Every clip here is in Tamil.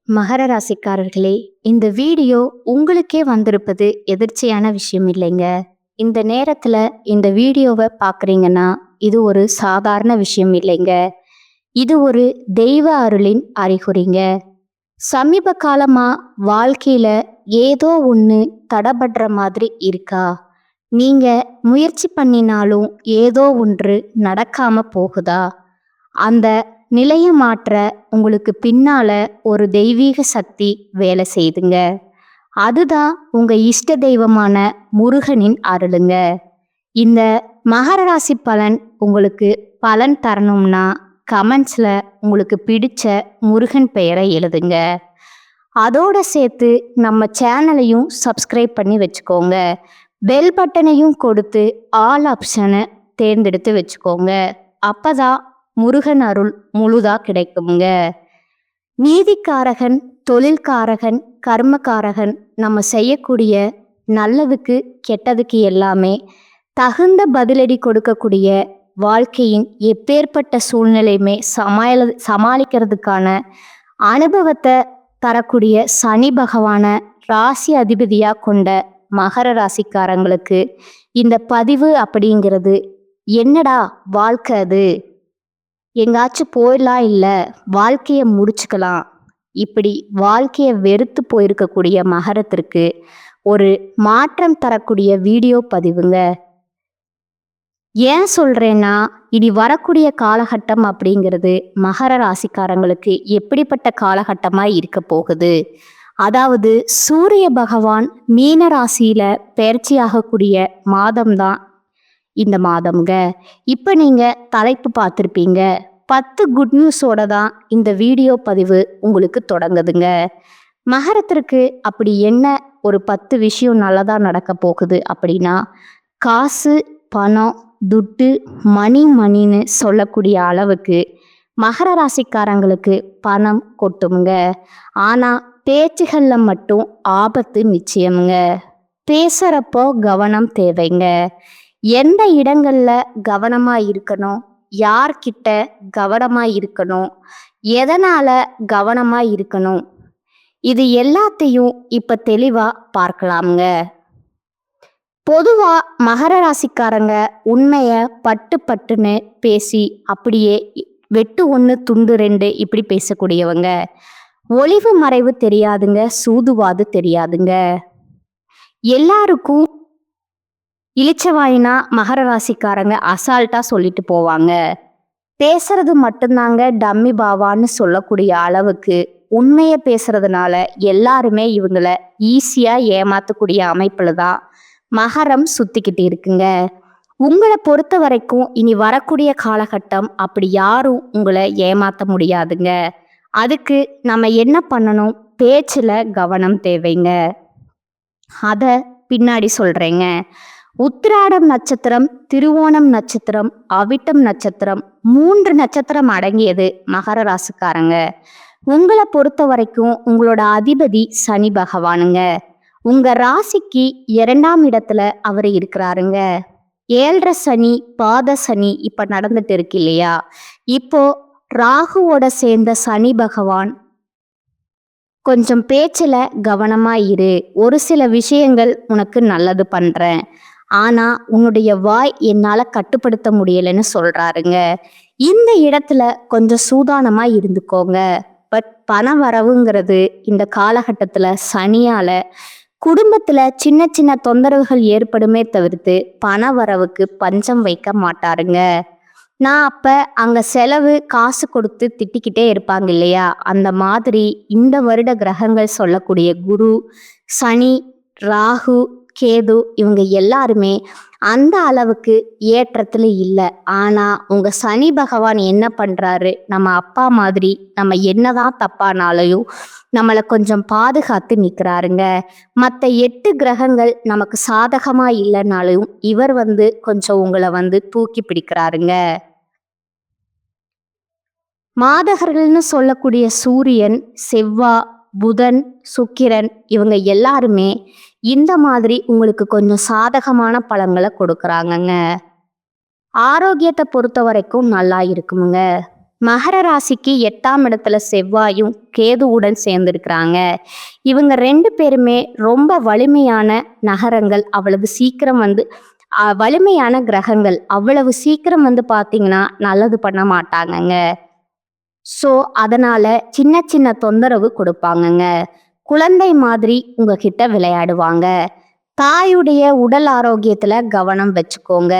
மகர ராசிக்காரர்களே, இந்த வீடியோ உங்களுக்கே வந்திருப்பது எதிர்ச்சியான விஷயம் இல்லைங்க. இந்த நேரத்துல இந்த வீடியோவை பார்க்குறீங்கன்னா, இது ஒரு சாதாரண விஷயம் இல்லைங்க. இது ஒரு தெய்வ அருளின் அறிகுறிங்க. சமீப காலமா வாழ்க்கையில ஏதோ ஒன்று தடபடுற மாதிரி இருக்கா? நீங்க முயற்சி பண்ணினாலும் ஏதோ ஒன்று நடக்காம போகுதா? அந்த நிலைய மாற்ற உங்களுக்கு பின்னால ஒரு தெய்வீக சக்தி வேலை செய்துங்க. அதுதான் உங்க இஷ்ட தெய்வமான முருகனின் அருளுங்க. இந்த மகர ராசி பலன் உங்களுக்கு பலன் தரணும்னா கமெண்ட்ஸ்ல உங்களுக்கு பிடிச்ச முருகன் பெயரை எழுதுங்க. அதோட சேர்த்து நம்ம சேனலையும் சப்ஸ்கிரைப் பண்ணி வச்சுக்கோங்க. பெல் பட்டனையும் கொடுத்து ஆல் ஆப்ஷனை தேர்ந்தெடுத்து வச்சுக்கோங்க. அப்பதான் முருகன் அருள் முழுதா கிடைக்குங்க. நீதிக்காரகன், தொழில்காரகன், கர்மக்காரகன், நம்ம செய்யக்கூடிய நல்லதுக்கு கெட்டதுக்கு எல்லாமே தகுந்த பதிலடி கொடுக்கக்கூடிய வாழ்க்கையின் எப்பேற்பட்ட சூழ்நிலையுமே சமாளிக்கிறதுக்கான அனுபவத்தை தரக்கூடிய சனி பகவான ராசி அதிபதியா கொண்ட மகர ராசிக்காரங்களுக்கு இந்த பதிவு அப்படிங்கிறது என்னடா வாழ்க்கை, அது எங்காச்சும் போயிடலாம், இல்லை வாழ்க்கையை முடிச்சுக்கலாம், இப்படி வாழ்க்கையை வெறுத்து போயிருக்கக்கூடிய மகரத்திற்கு ஒரு மாற்றம் தரக்கூடிய வீடியோ பதிவுங்க. ஏன் சொல்றேன்னா, இனி வரக்கூடிய காலகட்டம் அப்படிங்கிறது மகர ராசிக்காரங்களுக்கு எப்படிப்பட்ட காலகட்டமாக இருக்க போகுது. அதாவது சூரிய பகவான் மீன ராசியில பெயர்ச்சியாகக்கூடிய மாதம்தான் இந்த மாதம்ங்க. இப்போ நீங்க தலைப்பு பார்த்துருப்பீங்க. 10 குட் நியூஸோட தான் இந்த வீடியோ பதிவு உங்களுக்கு தொடங்குதுங்க. மகரத்திற்கு அப்படி என்ன ஒரு 10 விஷயம் நல்லதா நடக்க போகுது அப்படின்னா, காசு, பணம், துட்டு, மணின்னு சொல்லக்கூடிய அளவுக்கு மகர ராசிக்காரங்களுக்கு பணம் கொட்டுங்க. ஆனா பேச்சுகளில் மட்டும் ஆபத்து நிச்சயமுங்க. பேசுறப்போ கவனம் தேவைங்க. எந்த இடங்கள்ல கவனமா இருக்கணும், யார்கிட்ட கவனமா இருக்கணும், எதனால கவனமா இருக்கணும், இது எல்லாத்தையும் இப்ப தெளிவா பார்க்கலாம்ங்க. பொதுவா மகர ராசிக்காரங்க உண்மைய பட்டுன்னு பேசி அப்படியே வெட்டு 1 துண்டு 2 இப்படி பேசக்கூடியவங்க. ஒளிவு மறைவு தெரியாதுங்க, சூதுவாது தெரியாதுங்க. எல்லாருக்கும் இளிச்சவாயினா மகர ராசிக்காரங்க அசால்ட்டா சொல்லிட்டு போவாங்க. பேசுறது மட்டும்தாங்க டம்மி பாவான்னு சொல்லக்கூடிய அளவுக்கு உண்மையை பேசுறதுனால எல்லாருமே இவங்களை ஈஸியா ஏமாத்தக்கூடிய அமைப்புல தான் மகரம் சுத்திக்கிட்டு இருக்குங்க. உங்களை பொறுத்த வரைக்கும் இனி வரக்கூடிய காலகட்டம் அப்படி யாரும் உங்களை ஏமாத்த முடியாதுங்க. அதுக்கு நம்ம என்ன பண்ணணும், பேச்சுல கவனம் தேவைங்க. அத பின்னாடி சொல்றேங்க. உத்திராடம் நட்சத்திரம், திருவோணம் நட்சத்திரம், அவிட்டம் நட்சத்திரம் 3 நட்சத்திரம் அடங்கியது மகர ராசிக்காரங்க. உங்களை பொறுத்த வரைக்கும் உங்களோட அதிபதி சனி பகவானுங்க. உங்க ராசிக்கு 2ஆம் இடத்துல அவர் இருக்கிறாருங்க. 7.5 சனி, பாத சனி இப்ப நடந்துட்டு இருக்கு இல்லையா? இப்போ ராகுவோட சேர்ந்த சனி பகவான் கொஞ்சம் பேச்சுல கவனமா இரு, ஒரு சில விஷயங்கள் உனக்கு நல்லது பண்றேன், ஆனா உன்னுடைய வாய் என்னால கட்டுப்படுத்த முடியலன்னு சொல்றாருங்க. இந்த இடத்துல கொஞ்சம் சூதானமா இருந்துக்கோங்க. பட் பண வரவுங்கிறது இந்த காலகட்டத்துல சனியால குடும்பத்துல சின்ன சின்ன தொந்தரவுகள் ஏற்படுமே தவிர்த்து பண வரவுக்கு பஞ்சம் வைக்க மாட்டாருங்க. நான் அப்ப அங்க செலவு காசு கொடுத்து திட்டிக்கிட்டே இருப்பாங்க இல்லையா, அந்த மாதிரி இந்த வருட கிரகங்கள் சொல்லக்கூடிய குரு, சனி, ராகு, கேது இவங்க எல்லாருமே அந்த அளவுக்கு ஏற்றத்துல இல்லை. ஆனா உங்க சனி பகவான் என்ன பண்றாரு, நம்ம அப்பா மாதிரி நம்ம என்னதான் தப்பானாலையும் நம்மளை கொஞ்சம் பாதுகாத்து நிற்கிறாருங்க. மற்ற 8 கிரகங்கள் நமக்கு சாதகமா இல்லைனாலும் இவர் கொஞ்சம் உங்களை தூக்கி பிடிக்கிறாருங்க. மாதகர்கள்னு சொல்லக்கூடிய சூரியன், செவ்வாய், புதன், சுக்கிரன் இவங்க எல்லாருமே இந்த மாதிரி உங்களுக்கு கொஞ்சம் சாதகமான பலன்களை கொடுக்குறாங்கங்க. ஆரோக்கியத்தை பொறுத்த வரைக்கும் நல்லா இருக்குமுங்க. மகர ராசிக்கு 8ஆம் இடத்துல செவ்வாயும் கேதுவுடன் சேர்ந்திருக்கிறாங்க. இவங்க 2 பேருமே ரொம்ப வலிமையான நகரங்கள். அவ்வளவு சீக்கிரம் வலிமையான கிரகங்கள். அவ்வளவு சீக்கிரம் பார்த்தீங்கன்னா நல்லது பண்ண மாட்டாங்கங்க. ஸோ அதனால சின்ன சின்ன தொந்தரவு கொடுப்பாங்கங்க. குழந்தை மாதிரி உங்ககிட்ட விளையாடுவாங்க. தாயுடைய உடல் ஆரோக்கியத்துல கவனம் வச்சுக்கோங்க.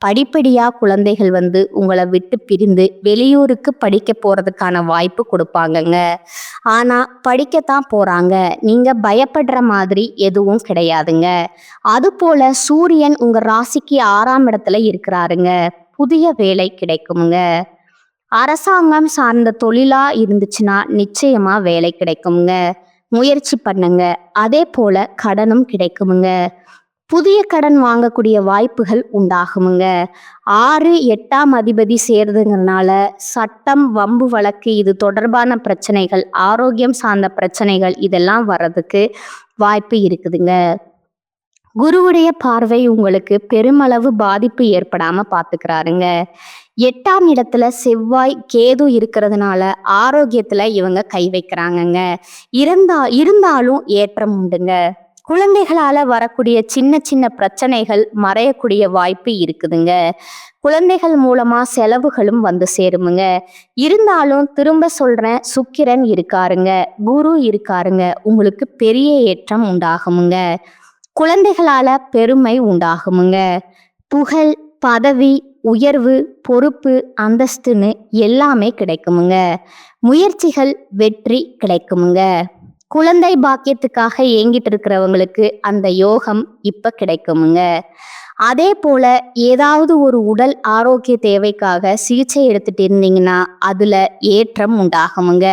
படிப்படியா குழந்தைகள் உங்களை விட்டு பிரிந்து வெளியூருக்கு படிக்க போறதுக்கான வாய்ப்பு கொடுப்பாங்கங்க. ஆனா படிக்கத்தான் போறாங்க. நீங்க பயப்படுற மாதிரி எதுவும் கிடையாதுங்க. அதுபோல சூரியன் உங்க ராசிக்கு 6ஆம் இடத்துல இருக்கிறாருங்க. புதிய வேலை கிடைக்குமுங்க. அரசாங்கம் சார்ந்த தொழிலா இருந்துச்சுன்னா நிச்சயமா வேலை கிடைக்குமுங்க. முயற்சி பண்ணுங்க. அதே போல கடனும் கிடைக்குமுங்க. புதிய கடன் வாங்கக்கூடிய வாய்ப்புகள் உண்டாகுமுங்க. 6, 8ஆம் அதிபதி சேர்றதுங்கிறனால சட்டம், வம்பு வழக்கு இது தொடர்பான பிரச்சனைகள், ஆரோக்கியம் சார்ந்த பிரச்சனைகள் இதெல்லாம் வர்றதுக்கு வாய்ப்பு இருக்குதுங்க. குருவுடைய பார்வை உங்களுக்கு பெருமளவு பாதிப்பு ஏற்படாம பார்த்துக்கிறாருங்க. 8ஆம் இடத்துல செவ்வாய் கேது இருக்கிறதுனால ஆரோக்கியத்துல இவங்க கை வைக்கிறாங்கங்க. இருந்தாலும் ஏற்றம் உண்டுங்க. குழந்தைகளால வரக்கூடிய சின்ன சின்ன பிரச்சனைகள் மறையக்கூடிய வாய்ப்பு இருக்குதுங்க. குழந்தைகள் மூலமா செலவுகளும் சேருமுங்க. இருந்தாலும் திரும்ப சொல்றேன், சுக்கிரன் இருக்காருங்க, குரு இருக்காருங்க, உங்களுக்கு பெரிய ஏற்றம் உண்டாகுமுங்க. குழந்தைகளால பெருமை உண்டாகுமுங்க. புகழ், பதவி, உயர்வு, பொறுப்பு, அந்தஸ்துன்னு எல்லாமே கிடைக்குமுங்க. முயற்சிகள் வெற்றி கிடைக்குமுங்க. குழந்தை பாக்கியத்துக்காக ஏங்கிட்டு இருக்கிறவங்களுக்கு அந்த யோகம் இப்ப கிடைக்குமுங்க. அதே போல ஏதாவது ஒரு உடல் ஆரோக்கிய தேவைக்காக சிகிச்சை எடுத்துட்டு இருந்தீங்கன்னா அதுல ஏற்றம் உண்டாகுமுங்க.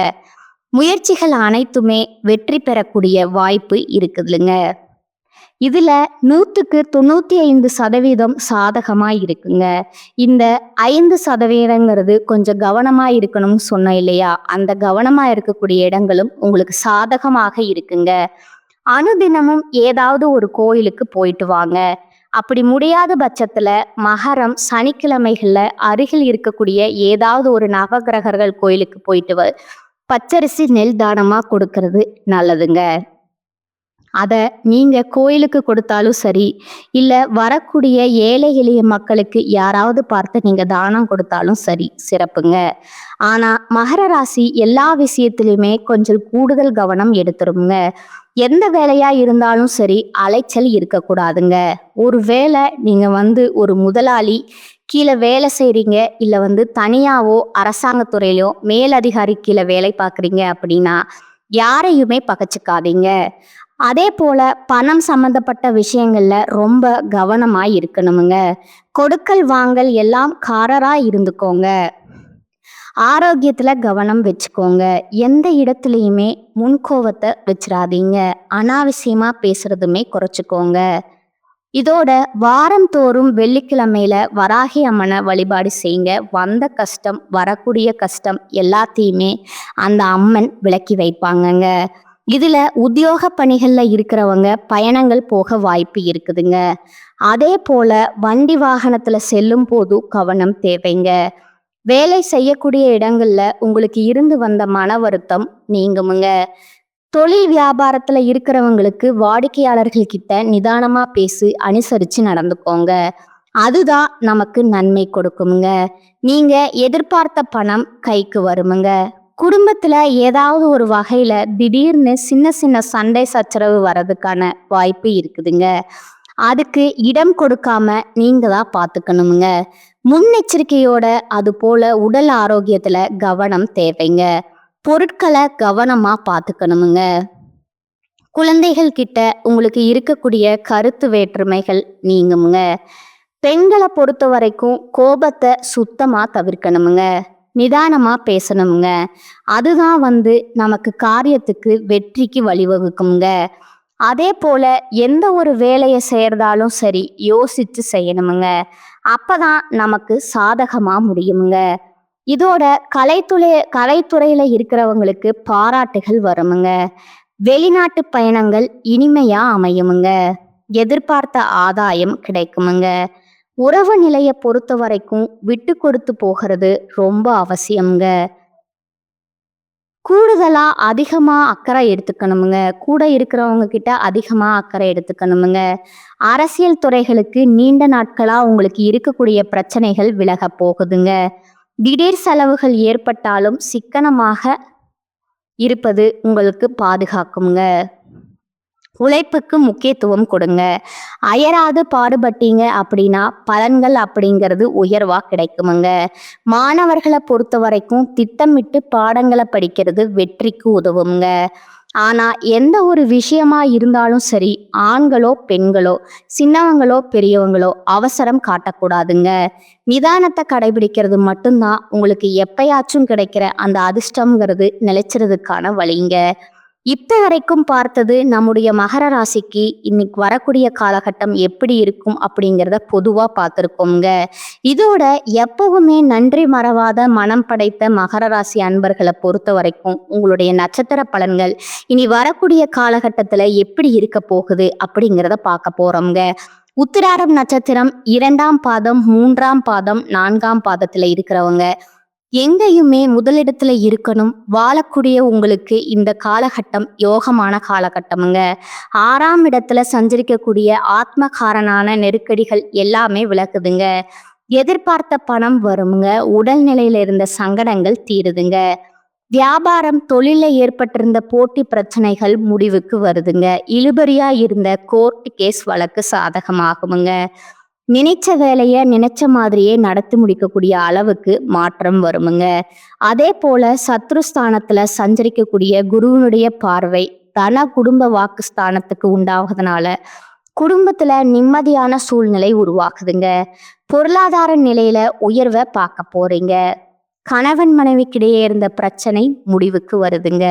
முயற்சிகள் அனைத்துமே வெற்றி பெறக்கூடிய வாய்ப்பு இருக்குதுங்க. இதுல 100க்கு 95% சாதகமா இருக்குங்க. இந்த 5% கொஞ்சம் கவனமா இருக்கணும்னு சொன்னேன் இல்லையா, அந்த கவனமா இருக்கக்கூடிய இடங்களும் உங்களுக்கு சாதகமாக இருக்குங்க. அனுதினமும் ஏதாவது ஒரு கோயிலுக்கு போயிட்டு வாங்க. அப்படி முடியாத பட்சத்துல மகரம் சனிக்கிழமைகள்ல அருகில் இருக்கக்கூடிய ஏதாவது ஒரு நவகிரகர்கள் கோயிலுக்கு போயிட்டு பச்சரிசி நெல் தானமா கொடுக்கறது நல்லதுங்க. அதை நீங்க கோயிலுக்கு கொடுத்தாலும் சரி, இல்ல வரக்கூடிய ஏழை எளிய மக்களுக்கு யாராவது பார்த்து நீங்க தானம் கொடுத்தாலும் சரி, சிறப்புங்க. ஆனா மகர ராசி எல்லா விஷயத்திலுமே கொஞ்சம் கூடுதல் கவனம் எடுத்துருங்க. எந்த வேலையா இருந்தாலும் சரி, அலைச்சல் இருக்கக்கூடாதுங்க. ஒரு வேளை நீங்க ஒரு முதலாளி கீழே வேலை செய்றீங்க, இல்ல தனியாவோ அரசாங்கத்துறையிலோ மேலதிகாரி கீழே வேலை பார்க்குறீங்க அப்படின்னா யாரையுமே பகச்சுக்காதீங்க. அதே போல பணம் சம்பந்தப்பட்ட விஷயங்கள்ல ரொம்ப கவனமா இருக்கணுமுங்க. கொடுக்கல் வாங்கல் எல்லாம் காரரா இருந்துக்கோங்க. ஆரோக்கியத்துல கவனம் வச்சுக்கோங்க. எந்த இடத்துலையுமே முன்கோவத்தை வச்சிடாதீங்க. அனாவசியமா பேசுறதுமே குறைச்சிக்கோங்க. இதோட வாரந்தோறும் வெள்ளிக்கிழமையில வராகி அம்மனை வழிபாடு செய்யுங்க. வந்த கஷ்டம், வரக்கூடிய கஷ்டம் எல்லாத்தையுமே அந்த அம்மன் விலக்கி வைப்பாங்கங்க. இதுல உத்தியோக பணிகள்ல இருக்கிறவங்க பயணங்கள் போக வாய்ப்பு இருக்குதுங்க. அதே போல வண்டி வாகனத்துல செல்லும் போது கவனம் தேவைங்க. வேலை செய்யக்கூடிய இடங்கள்ல உங்களுக்கு இருந்து வந்த மன வருத்தம் நீங்குமுங்க. தொழில் வியாபாரத்துல இருக்கிறவங்களுக்கு வாடிக்கையாளர்கள் கிட்ட நிதானமா பேசி அனுசரிச்சு நடந்துக்கோங்க. அதுதான் நமக்கு நன்மை கொடுக்குமுங்க. நீங்க எதிர்பார்த்த பணம் கைக்கு வருமுங்க. குடும்பத்துல ஏதாவது ஒரு வகையில திடீர்னு சின்ன சின்ன சண்டை சச்சரவு வர்றதுக்கான வாய்ப்பு இருக்குதுங்க. அதுக்கு இடம் கொடுக்காம நீங்க தான் பார்த்துக்கணுமுங்க. முன்னெச்சரிக்கையோட அது போல உடல் ஆரோக்கியத்துல கவனம் தேவைங்க. பொருட்களை கவனமா பார்த்துக்கணுமுங்க. குழந்தைகள் கிட்ட உங்களுக்கு இருக்கக்கூடிய கருத்து வேற்றுமைகள் நீங்குமுங்க. பெண்களை பொறுத்த வரைக்கும் கோபத்தை சுத்தமா தவிர்க்கணுமுங்க. நிதானமா பேசணுமுங்க. அதுதான் நமக்கு காரியத்துக்கு வெற்றிக்கு வழிவகுக்குங்க. அதே போல எந்த ஒரு வேலையை செய்யறதாலும் சரி யோசிச்சு செய்யணுமுங்க. அப்பதான் நமக்கு சாதகமா முடியுமுங்க. இதோட கலைத்துறையில இருக்கிறவங்களுக்கு பாராட்டுகள் வருமுங்க. வெளிநாட்டு பயணங்கள் இனிமையா அமையுமுங்க. எதிர்பார்த்த ஆதாயம் கிடைக்குமுங்க. உறவு நிலையை பொறுத்த வரைக்கும் விட்டு கொடுத்து போகிறது ரொம்ப அவசியம்ங்க. கூடுதலா அதிகமா அக்கறை எடுத்துக்கணுமுங்க. கூட இருக்கிறவங்க கிட்ட அதிகமா அக்கறை எடுத்துக்கணுமுங்க. அரசியல் துறைகளுக்கு நீண்ட நாட்களா உங்களுக்கு இருக்கக்கூடிய பிரச்சனைகள் விலக போகுதுங்க. திடீர் செலவுகள் ஏற்பட்டாலும் சிக்கனமாக இருப்பது உங்களுக்கு பாதுகாக்குங்க. உழைப்புக்கு முக்கியத்துவம் கொடுங்க. அயராது பாடுபட்டீங்க அப்படின்னா பலன்கள் அப்படிங்கிறது உயர்வா கிடைக்குமுங்க. மாணவர்களை பொறுத்த வரைக்கும் திட்டமிட்டு பாடங்களை படிக்கிறது வெற்றிக்கு உதவுங்க. ஆனா எந்த ஒரு விஷயமா இருந்தாலும் சரி, ஆண்களோ பெண்களோ, சின்னவங்களோ பெரியவங்களோ அவசரம் காட்டக்கூடாதுங்க. நிதானத்தை கடைபிடிக்கிறது மட்டும்தான் உங்களுக்கு எப்பயாச்சும் கிடைக்கிற அந்த அதிர்ஷ்டம்ங்கிறது நிலைச்சிறதுக்கான வழிங்க. இப்ப வரைக்கும் பார்த்தது நம்முடைய மகர ராசிக்கு இன்னைக்கு வரக்கூடிய காலகட்டம் எப்படி இருக்கும் அப்படிங்கிறத பொதுவா பார்த்துருக்கோங்க. இதோட எப்பவுமே நன்றி மறவாத மனம் படைத்த மகர ராசி அன்பர்களை பொறுத்த வரைக்கும் உங்களுடைய நட்சத்திர பலன்கள் இனி வரக்கூடிய காலகட்டத்துல எப்படி இருக்க போகுது அப்படிங்கிறத பார்க்க போறோம்ங்க. உத்திராடம் நட்சத்திரம் 2ஆம் பாதம், 3ஆம் பாதம், 4ஆம் பாதத்துல இருக்கிறவங்க எங்கேயுமே முதலிடத்துல இருக்கணும். வாழக்கூடிய உங்களுக்கு இந்த காலகட்டம் யோகமான காலகட்டமுங்க. 6ஆம் இடத்துல சஞ்சரிக்கக்கூடிய ஆத்மகாரனான நெருக்கடிகள் எல்லாமே விலகுதுங்க. எதிர்பார்த்த பணம் வருமுங்க. உடல்நிலையில இருந்த சங்கடங்கள் தீருதுங்க. வியாபாரம் தொழில ஏற்பட்டிருந்த போட்டி பிரச்சனைகள் முடிவுக்கு வருதுங்க. இழுபறியா இருந்த கோர்ட் கேஸ் வழக்கு சாதகமாகுமுங்க. நினைச்ச வேலைய நினைச்ச மாதிரியே நடத்தி முடிக்கக்கூடிய அளவுக்கு மாற்றம் வருமுங்க. அதே போல சத்ருஸ்தானத்துல சஞ்சரிக்கக்கூடிய குருவினுடைய பார்வை தன குடும்ப வாக்குஸ்தானத்துக்கு உண்டாவதுனால குடும்பத்துல நிம்மதியான சூழ்நிலை உருவாக்குதுங்க. பொருளாதார நிலையில உயர்வை பார்க்க போறீங்க. கணவன் மனைவிக்கிடையே இருந்த பிரச்சனை முடிவுக்கு வருதுங்க.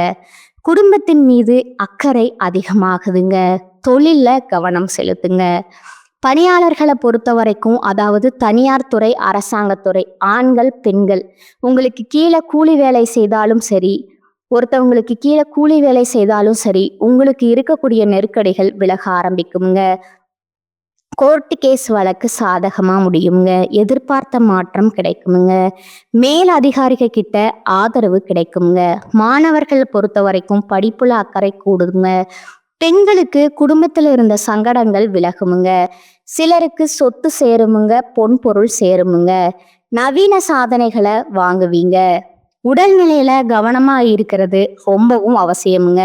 குடும்பத்தின் மீது அக்கறை அதிகமாகுதுங்க. தொழில்ல கவனம் செலுத்துங்க. பணியாளர்களை பொறுத்த வரைக்கும், அதாவது தனியார் துறை, அரசாங்கத்துறை, ஆண்கள் பெண்கள் உங்களுக்கு கீழே கூலி வேலை செய்தாலும் சரி, ஒருத்தவங்களுக்கு கீழே கூலி வேலை செய்தாலும் சரி, உங்களுக்கு இருக்கக்கூடிய நெருக்கடிகள் விலக ஆரம்பிக்குங்க. கோர்ட் கேஸ் வழக்கு சாதகமா முடியுங்க. எதிர்பார்த்த மாற்றம் கிடைக்குமுங்க. மேல் அதிகாரிகள் கிட்ட ஆதரவு கிடைக்குங்க. மாணவர்கள் பொறுத்த வரைக்கும் படிப்புல அக்கறை கூடுங்க. பெண்களுக்கு குடும்பத்துல இருந்த சங்கடங்கள் விலகுமுங்க. சிலருக்கு சொத்து சேருமுங்க. பொன் பொருள் சேருமுங்க. நவீன சாதனைகளை வாங்குவீங்க. உடல்நிலையில கவனமா இருக்கிறது ரொம்பவும் அவசியமுங்க.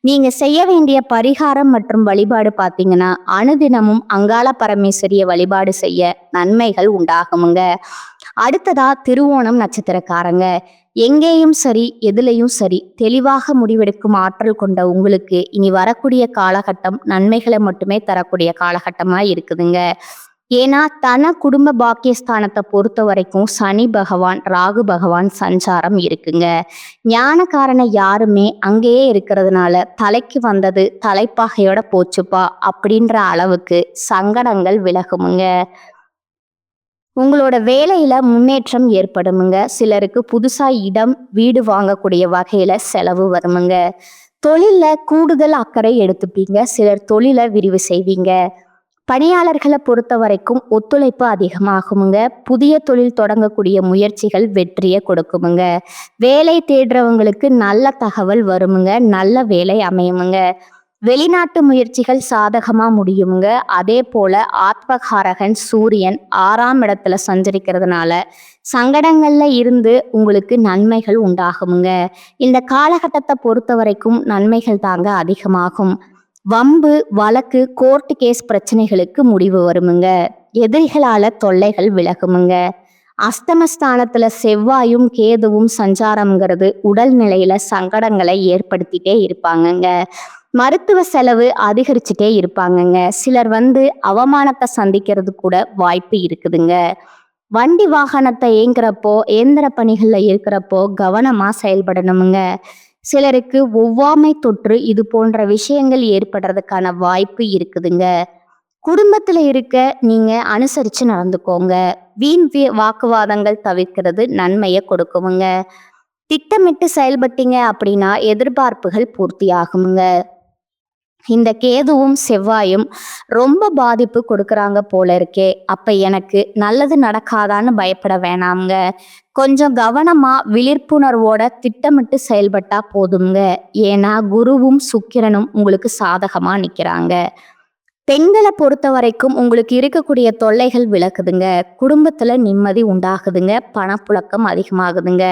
நீங்க செய்ய வேண்டிய பரிகாரம் மற்றும் வழிபாடு பார்த்தீங்கன்னா, அனுதினமும் அங்காள பரமேஸ்வரிய வழிபாடு செய்ய நன்மைகள் உண்டாகுமுங்க. அடுத்ததா திருவோணம் நட்சத்திரக்காரங்க, எங்கேயும் சரி எதுலையும் சரி தெளிவாக முடிவெடுக்கும் ஆற்றல் கொண்ட உங்களுக்கு இனி வரக்கூடிய காலகட்டம் நன்மைகளை மட்டுமே தரக்கூடிய காலகட்டமா இருக்குதுங்க. ஏன்னா தன குடும்ப பாக்கியஸ்தானத்தை பொறுத்த வரைக்கும் சனி பகவான், ராகு பகவான் சஞ்சாரம் இருக்குங்க. ஞானக்காரனை யாருமே அங்கேயே இருக்கிறதுனால தலைக்கு வந்தது தலைப்பாகையோட போச்சுப்பா அப்படின்ற அளவுக்கு சங்கடங்கள் விலகுமுங்க. உங்களோட வேலையில முன்னேற்றம் ஏற்படுமுங்க. சிலருக்கு புதுசா இடம் வீடு வாங்கக்கூடிய வகையில செலவு வருமுங்க. தொழில்ல கூடுதல் அக்கறை எடுத்துப்பீங்க. சிலர் தொழிலை விரிவு செய்வீங்க. பணியாளர்களை பொறுத்த வரைக்கும் ஒத்துழைப்பு அதிகமாகுமுங்க. புதிய தொழில் தொடங்கக்கூடிய முயற்சிகள் வெற்றியை கொடுக்குமுங்க. வேலை தேடுறவங்களுக்கு நல்ல தகவல் வருமுங்க. நல்ல வேலை அமையுமுங்க. வெளிநாட்டு முயற்சிகள் சாதகமா முடியுங்க. அதே போல ஆத்மகாரகன் சூரியன் 6ஆம் இடத்துல சஞ்சரிக்கிறதுனால சங்கடங்கள்ல இருந்து உங்களுக்கு நன்மைகள் உண்டாகுமுங்க. இந்த காலகட்டத்தை பொறுத்த வரைக்கும் நன்மைகள் தாங்க அதிகமாகும். வம்பு வழக்கு கோர்ட் கேஸ் பிரச்சனைகளுக்கு முடிவு வருமுங்க. எதிரிகளால தொல்லைகள் விலகுமுங்க. அஸ்தமஸ்தானத்துல செவ்வாயும் கேதுவும் சஞ்சாரம்ங்கிறது உடல்நிலையில சங்கடங்களை ஏற்படுத்திட்டே இருப்பாங்கங்க. மருத்துவ செலவு அதிகரிச்சுட்டே இருப்பாங்கங்க. சிலர் அவமானத்தை சந்திக்கிறது கூட வாய்ப்பு இருக்குதுங்க. வண்டி வாகனத்தை இயங்குறப்போ இயந்திர பணிகள்ல இருக்கிறப்போ கவனமா செயல்படணுமுங்க. சிலருக்கு ஒவ்வாமை தொற்று இது போன்ற விஷயங்கள் ஏற்படுறதுக்கான வாய்ப்பு இருக்குதுங்க. குடும்பத்துல இருக்க நீங்க அனுசரிச்சு நடந்துக்கோங்க. வீண் வாக்குவாதங்கள் தவிர்க்கிறது நன்மையை கொடுக்குமுங்க. திட்டமிட்டு செயல்பட்டீங்க அப்படின்னா எதிர்பார்ப்புகள் பூர்த்தி ஆகுமுங்க. இந்த கேதுவும் செவ்வாயும் ரொம்ப பாதிப்பு கொடுக்குறாங்க போல இருக்கே. அப்ப எனக்கு நல்லது நடக்காதான்னு பயப்பட வேணாம்ங்க. கொஞ்சம் கவனமா விழிப்புணர்வோட திட்டமிட்டு செயல்பட்டா போதுங்க. ஏன்னா குருவும் சுக்கிரனும் உங்களுக்கு சாதகமா நிக்கிறாங்க. பெண்களை பொறுத்த வரைக்கும் உங்களுக்கு இருக்கக்கூடிய தொல்லைகள் விலகுதுங்க. குடும்பத்துல நிம்மதி உண்டாகுதுங்க. பணப்புழக்கம் அதிகமாகுதுங்க.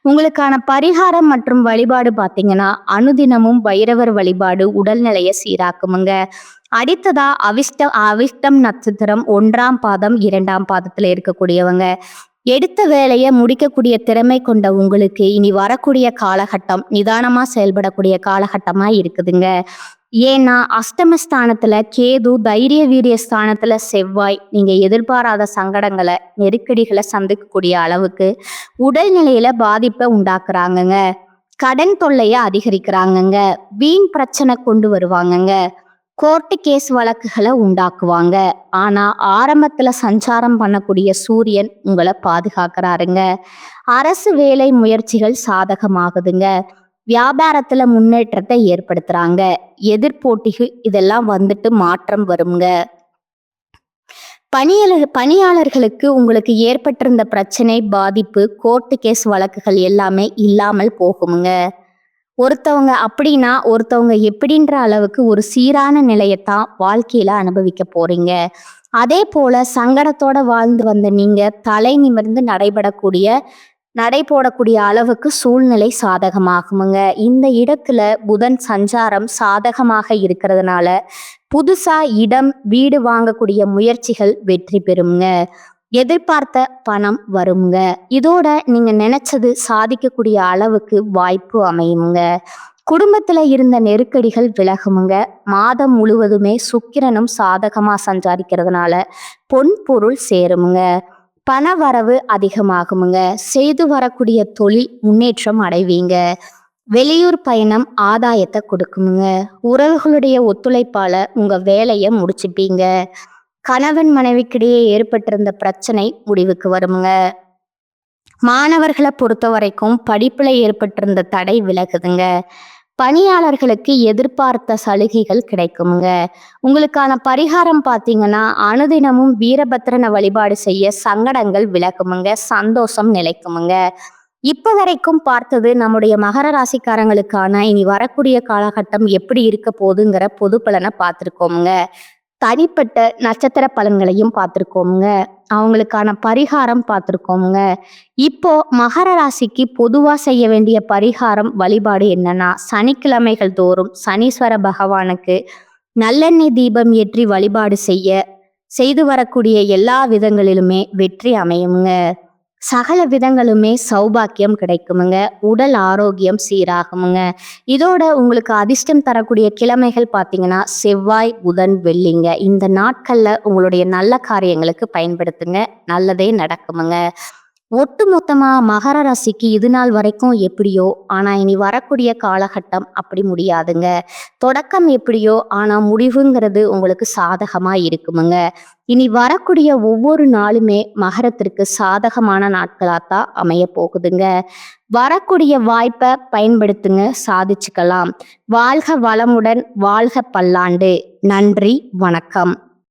உங்களுக்கான பரிகாரம் மற்றும் வழிபாடு பார்த்தீங்கன்னா அனுதினமும் பைரவர் வழிபாடு உடல்நிலையை சீராக்குமுங்க. அடுத்ததா அவிஷ்டம் நட்சத்திரம் 1ஆம் பாதம் 2ஆம் பாதத்துல இருக்கக்கூடியவங்க எடுத்த வேலையை முடிக்கக்கூடிய திறமை கொண்ட உங்களுக்கு இனி வரக்கூடிய காலகட்டம் நிதானமா செயல்படக்கூடிய காலகட்டமா இருக்குதுங்க. ஏன்னா அஷ்டமஸ்தானத்துல கேது, தைரிய வீரிய ஸ்தானத்துல செவ்வாய், நீங்க எதிர்பாராத சங்கடங்களை நெருக்கடிகளை சந்திக்கக்கூடிய அளவுக்கு உடல்நிலையில பாதிப்பை உண்டாக்குறாங்கங்க. கடன் தொல்லைய அதிகரிக்கிறாங்கங்க. வீண் பிரச்சனை கொண்டு வருவாங்கங்க. கோர்ட்டு கேஸ் வழக்குகளை உண்டாக்குவாங்க. ஆனா ஆரம்பத்துல சஞ்சாரம் பண்ணக்கூடிய சூரியன் உங்களை பாதுகாக்கிறாருங்க. அரசு வேலை முயற்சிகள் சாதகமாகுதுங்க. வியாபாரத்துல முன்னேற்றத்தை ஏற்படுத்துறாங்க. எதிர்போட்டிகள் இதெல்லாம் வந்துட்டு மாற்றம் வருங்க. பணியாளர்களுக்கு உங்களுக்கு ஏற்பட்டிருந்த பிரச்சனை, பாதிப்பு, கோர்ட்டு கேஸ் வழக்குகள் எல்லாமே இல்லாமல் போகுமுங்க. ஒருத்தவங்க அப்படின்னா ஒருத்தவங்க எப்படின்ற அளவுக்கு ஒரு சீரான நிலையத்தான் வாழ்க்கையில அனுபவிக்க போறீங்க. அதே போல சங்கடத்தோட வாழ்ந்து வந்த நீங்க தலை நிமிர்ந்து நடைபோடக்கூடிய அளவுக்கு சூழ்நிலை சாதகமாகுமுங்க. இந்த இடத்துல புதன் சஞ்சாரம் சாதகமாக இருக்கிறதுனால புதுசா இடம், வீடு வாங்கக்கூடிய முயற்சிகள் வெற்றி பெறுங்க. எதிர்பார்த்த பணம் வருங்க. இதோட நீங்க நினைச்சது சாதிக்கக்கூடிய அளவுக்கு வாய்ப்பு அமையுங்க. குடும்பத்துல இருந்த நெருக்கடிகள் விலகுமுங்க. மாதம் முழுவதுமே சுக்கிரனும் சாதகமா சஞ்சாரிக்கிறதுனால பொன் பொருள் சேருமுங்க. பண வரவு அதிகமாகுமுங்க. செய்து வரக்கூடிய தொழில் முன்னேற்றம் அடைவீங்க. வெளியூர் பயணம் ஆதாயத்தை கொடுக்குமுங்க. உறவுகளுடைய ஒத்துழைப்பால உங்க வேலையை முடிச்சுப்பீங்க. கணவன் மனைவிக்கிடையே ஏற்பட்டிருந்த பிரச்சனை முடிவுக்கு வருமுங்க. மாணவர்களை பொறுத்த வரைக்கும் படிப்புல ஏற்பட்டிருந்த தடை விலகுதுங்க. பணியாளர்களுக்கு எதிர்பார்த்த சலுகைகள் கிடைக்குமுங்க. உங்களுக்கான பரிகாரம் பார்த்தீங்கன்னா அனுதினமும் வீரபத்ரனை வழிபாடு செய்ய சங்கடங்கள் விலகுமுங்க. சந்தோஷம் நிலைக்குமுங்க. இப்ப வரைக்கும் பார்த்தது நம்முடைய மகர ராசிக்காரங்களுக்கான இனி வரக்கூடிய காலகட்டம் எப்படி இருக்க போகுதுங்கிற பொது பலனை பார்த்துருக்கோமுங்க. தனிப்பட்ட நட்சத்திர பலன்களையும் பார்த்துருக்கோமுங்க. அவங்களுக்கான பரிகாரம் பார்த்துருக்கோமுங்க. இப்போ மகர ராசிக்கு பொதுவா செய்ய வேண்டிய பரிகாரம் வழிபாடு என்னன்னா சனிக்கிழமைகள் தோறும் சனீஸ்வர பகவானுக்கு நல்லெண்ணெய் தீபம் ஏற்றி வழிபாடு செய்து வரக்கூடிய எல்லா விதங்களிலுமே வெற்றி அமையுங்க. சகல விதங்களுமே சௌபாக்கியம் கிடைக்குமுங்க. உடல் ஆரோக்கியம் சீராகுமுங்க. இதோட உங்களுக்கு அதிர்ஷ்டம் தரக்கூடிய கிழமைகள் பார்த்தீங்கன்னா செவ்வாய், புதன், வெள்ளிங்க. இந்த நாட்கள்ல உங்களுடைய நல்ல காரியங்களுக்கு பயன்படுத்துங்க. நல்லதே நடக்குமுங்க. ஒட்டு மொத்தமா மகர ராசிக்கு இது நாள் வரைக்கும் எப்படியோ ஆனா இனி வரக்கூடிய காலகட்டம் அப்படி முடியாதுங்க. தொடக்கம் எப்படியோ ஆனா முடிவுங்கிறது உங்களுக்கு சாதகமா இருக்குமுங்க. இனி வரக்கூடிய ஒவ்வொரு நாளுமே மகரத்திற்கு சாதகமான நாட்களாத்தான் அமைய போகுதுங்க. வரக்கூடிய வாய்ப்பை பயன்படுத்துங்க. சாதிச்சுக்கலாம். வாழ்க வளமுடன், வாழ்க பல்லாண்டு. நன்றி, வணக்கம்.